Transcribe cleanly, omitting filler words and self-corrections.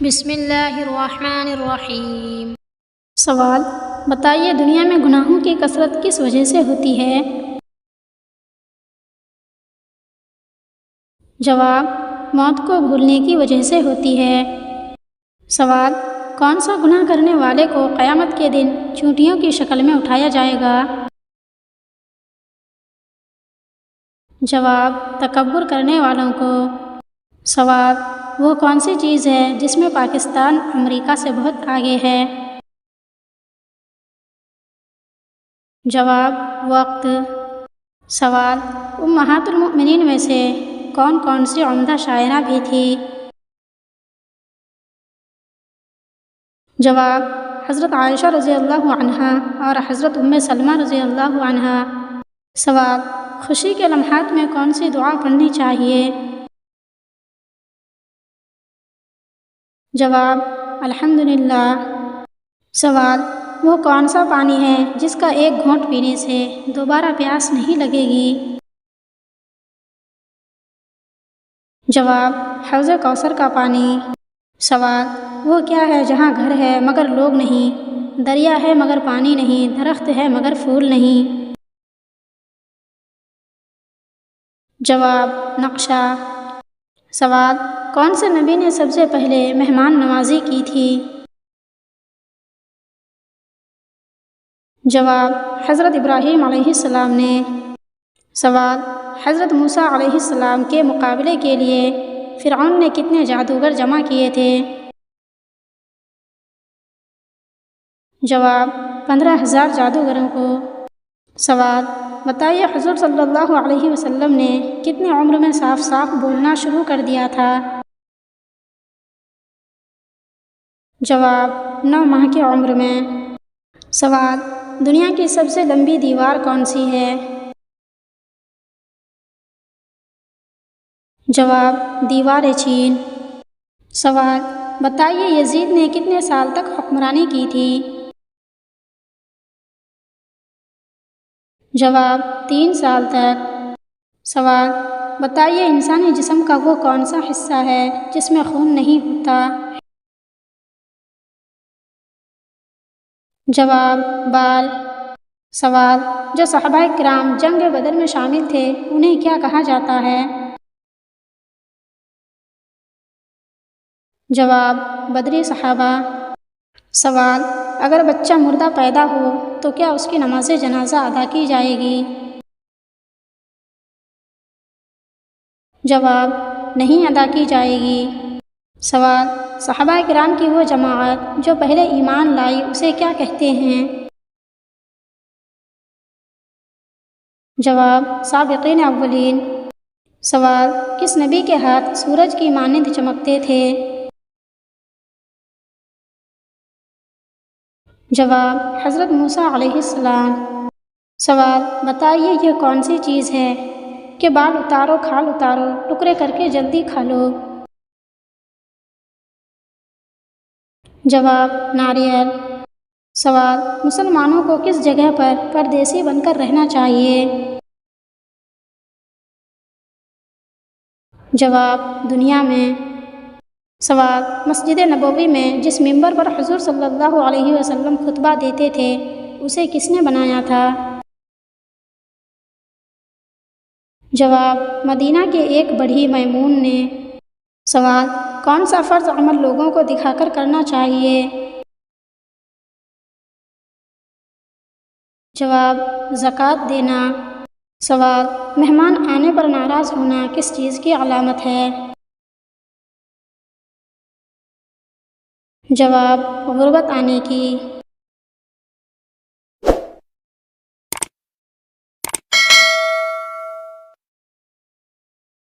بسم اللہ الرحمن الرحیم۔ سوال: بتائیے دنیا میں گناہوں کی کثرت کس وجہ سے ہوتی ہے؟ جواب: موت کو بھولنے کی وجہ سے ہوتی ہے۔ سوال: کون سا گناہ کرنے والے کو قیامت کے دن چونٹیوں کی شکل میں اٹھایا جائے گا؟ جواب: تکبر کرنے والوں کو۔ سوال: وہ کون سی چیز ہے جس میں پاکستان امریکہ سے بہت آگے ہے؟ جواب: وقت۔ سوال: امہات المؤمنین میں سے کون کون سی عمدہ شاعرہ بھی تھی؟ جواب: حضرت عائشہ رضی اللہ عنہا اور حضرت ام سلمہ رضی اللہ عنہا۔ سوال: خوشی کے لمحات میں کون سی دعا پڑھنی چاہیے؟ جواب: الحمدللہ۔ سوال: وہ کون سا پانی ہے جس کا ایک گھونٹ پینے سے دوبارہ پیاس نہیں لگے گی؟ جواب: حوض کوثر کا پانی۔ سوال: وہ کیا ہے جہاں گھر ہے مگر لوگ نہیں، دریا ہے مگر پانی نہیں، درخت ہے مگر پھول نہیں؟ جواب: نقشہ۔ سوال: کون سے نبی نے سب سے پہلے مہمان نوازی کی تھی؟ جواب: حضرت ابراہیم علیہ السلام نے۔ سوال: حضرت موسیٰ علیہ السلام کے مقابلے کے لیے فرعون نے کتنے جادوگر جمع کیے تھے؟ جواب: 15,000 جادوگروں کو۔ سوال: بتائیے حضور صلی اللہ علیہ وسلم نے کتنی عمر میں صاف صاف بولنا شروع کر دیا تھا؟ جواب: 9 ماہ کی عمر میں۔ سوال: دنیا کی سب سے لمبی دیوار کون سی ہے؟ جواب: دیوار چین۔ سوال: بتائیے یزید نے کتنے سال تک حکمرانی کی تھی؟ جواب: 3 سال تک۔ سوال: بتائیے انسانی جسم کا وہ کون سا حصہ ہے جس میں خون نہیں ہوتا؟ جواب: بال۔ سوال: جو صحابہ کرام جنگ بدر میں شامل تھے انہیں کیا کہا جاتا ہے؟ جواب: بدری صحابہ۔ سوال: اگر بچہ مردہ پیدا ہو تو کیا اس کی نماز جنازہ ادا کی جائے گی؟ جواب: نہیں ادا کی جائے گی۔ سوال: صحابہ کرام کی وہ جماعت جو پہلے ایمان لائی اسے کیا کہتے ہیں؟ جواب: سابقین اولین۔ سوال: کس نبی کے ہاتھ سورج کی مانند چمکتے تھے؟ جواب: حضرت موسیٰ علیہ السلام۔ سوال: بتائیے یہ کون سی چیز ہے کہ بال اتارو کھال اتارو ٹکڑے کر کے جلدی کھا لو؟ جواب: ناریل۔ سوال: مسلمانوں کو کس جگہ پر پردیسی بن کر رہنا چاہیے؟ جواب: دنیا میں۔ سوال: مسجد نبوی میں جس ممبر پر حضور صلی اللہ علیہ وسلم خطبہ دیتے تھے اسے کس نے بنایا تھا؟ جواب: مدینہ کے ایک بڑھئی میمون نے۔ سوال: کون سا فرض عمل لوگوں کو دکھا کر کرنا چاہیے؟ جواب: زکوٰۃ دینا۔ سوال: مہمان آنے پر ناراض ہونا کس چیز کی علامت ہے؟ جواب: غربت آنے کی۔